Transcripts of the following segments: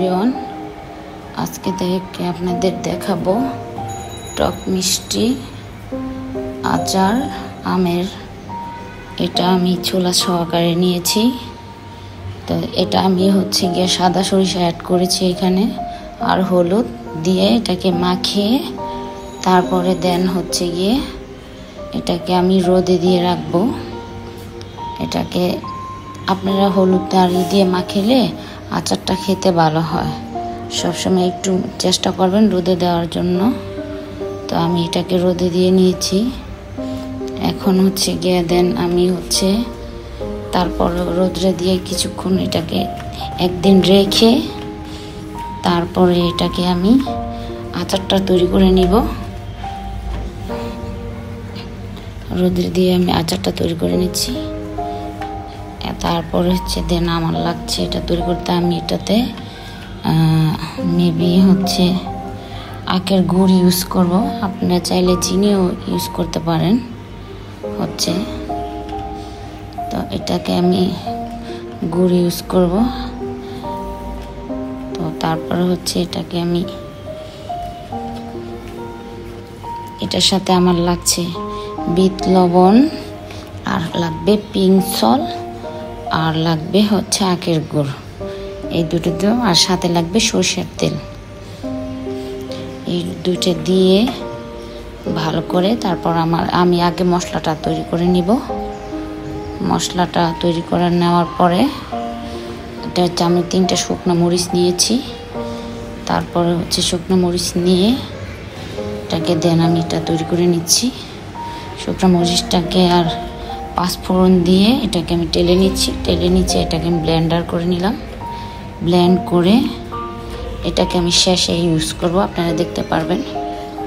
Everyone, আজকে থেকে আপনাদের দেখাবো টক মিষ্টি আচার আমের। এটা আমি ছোলা সহকারে নিয়েছি। তো এটা আমি গিয়ে সাদা সরিষা অ্যাড করেছি এখানে, আর হলুদ দিয়ে এটাকে মাখিয়ে তারপরে দেন গিয়ে এটাকে আমি রোদে দিয়ে রাখবো। এটাকে আপনারা হলুদ আর দিয়ে মাখিলে আচারটা খেতে ভালো হয়। সবসময় একটু চেষ্টা করবেন রোদে দেওয়ার জন্য। তো আমি এটাকে রোদে দিয়ে নিয়েছি। এখন গিয়ে দেন আমি তারপর রোদে দিয়ে কিছুক্ষণ এটাকে একদিন রেখে তারপরে এটাকে আমি আচারটা তৈরি করে নিব। রোদে দিয়ে আমি আচারটা তৈরি করে নিচ্ছি। তারপরে দেন আমার লাগছে এটা তৈরি করতে। আমি এটাতে মেবি আখের গুড় ইউজ করব। আপনারা চাইলে চিনিও ইউজ করতে পারেন। তো এটাকে আমি গুড় ইউজ করব। তো তারপরে এটাকে আমি এটার সাথে আমার লাগছে বিট লবণ, আর লাগবে পিঙ্ক সল্ট, আর লাগবে আখের গুড়। এই দুটো দিও, আর সাথে লাগবে সরষের তেল। এই দুটো দিয়ে ভালো করে তারপর আমি আগে মশলাটা তৈরি করে নিব। মশলাটা তৈরি করে নেওয়ার পরে এটা আমি 3টে শুকনো মরিচ নিয়েছি। তারপরে শুকনো মরিচ নিয়ে এটাকে দেন আমি এটা তৈরি করে নিচ্ছি। শুকনো মরিচটাকে আর পাঁচফোড়ন দিয়ে এটাকে আমি টেলে নিচ্ছি। এটাকে আমি ব্লেন্ডার করে নিলাম। ব্লেন্ড করে এটাকে আমি শেষে ইউজ করব। আপনারা দেখতে পারবেন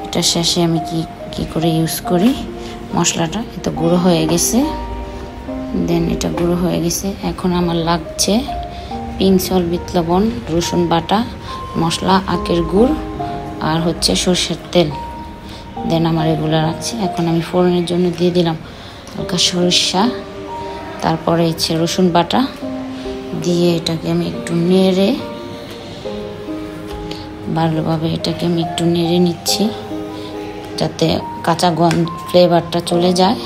এটা শেষে আমি কি করে ইউজ করি। মশলাটা এত গুঁড়ো হয়ে গেছে। দেন এটা গুঁড়ো হয়ে গেছে। এখন আমার লাগছে পিঙ্ক সল্ট, বিট লবণ, রসুন বাটা, মশলা, আখের গুড়, আর সরষের তেল। দেন আমার এগুলো রাখছি। এখন আমি ফোড়নের জন্য দিয়ে দিলাম হালকা সরিষা, তারপরে রসুন বাটা দিয়ে এটাকে আমি একটু নেড়ে ভালোভাবে এটাকে আমি একটু নেড়ে নিচ্ছি, যাতে কাঁচা গন্ধ ফ্লেভারটা চলে যায়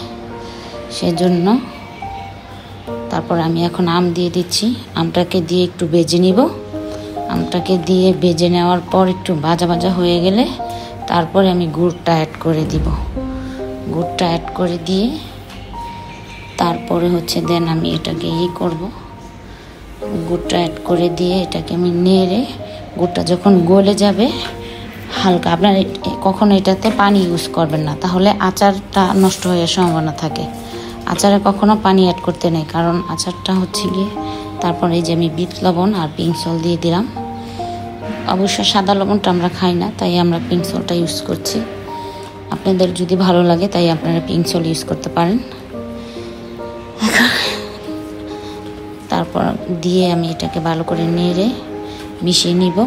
সেজন্য। তারপর আমি এখন আম দিয়ে দিচ্ছি। আমটাকে দিয়ে একটু ভেজে নিব। আমটাকে দিয়ে ভেজে নেওয়ার পর একটু ভাজা ভাজা হয়ে গেলে তারপরে আমি গুড়টা অ্যাড করে দিব। গুড়টা অ্যাড করে দিয়ে তারপরে দেন আমি এটাকে করব। গুড়টা অ্যাড করে দিয়ে এটাকে আমি নেড়ে গুড়টা যখন গলে যাবে হালকা, আপনার কখনো এটাতে পানি ইউজ করবেন না, তাহলে আচারটা নষ্ট হওয়ার সম্ভাবনা থাকে। আচারে কখনো পানি অ্যাড করতে নেই, কারণ আচারটা গিয়ে তারপরে এই যে আমি বিট লবণ আর পিঙ্ক সল্ট দিয়ে দিলাম। অবশ্য সাদা লবণটা আমরা খাই না, তাই আমরা পিঙ্ক সল্টটা ইউজ করছি। আপনাদের যদি ভালো লাগে তাই আপনারা পিঙ্ক সল্ট ইউজ করতে পারেন। তারপর দিয়ে আমি এটাকে ভালো করে নেড়ে মিশিয়ে নিব।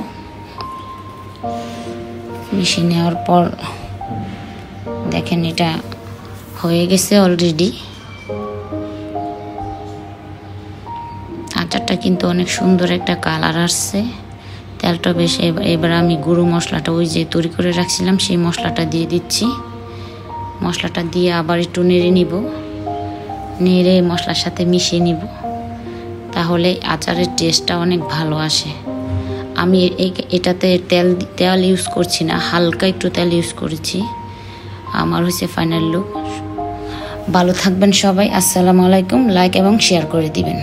মিশিয়ে নেওয়ার পর দেখেন এটা হয়ে গেছে অলরেডি। আচারটা কিন্তু অনেক সুন্দর একটা কালার আসছে। তেলটা বেশ। এবার আমি গুঁড়ো মশলাটা ওই যে তৈরি করে রাখছিলাম সেই মশলাটা দিয়ে দিচ্ছি। মশলাটা দিয়ে আবার একটু নেড়ে নিব। নেড়ে মশলার সাথে মিশিয়ে নিব, তাহলে আচারের টেস্টটা অনেক ভালো আসে। আমি এটাতে তেল ইউজ করছি না, হালকা একটু তেল ইউজ করেছি। আমার ফাইনাল লুক। ভালো থাকবেন সবাই। আসসালামু আলাইকুম। লাইক এবং শেয়ার করে দিবেন।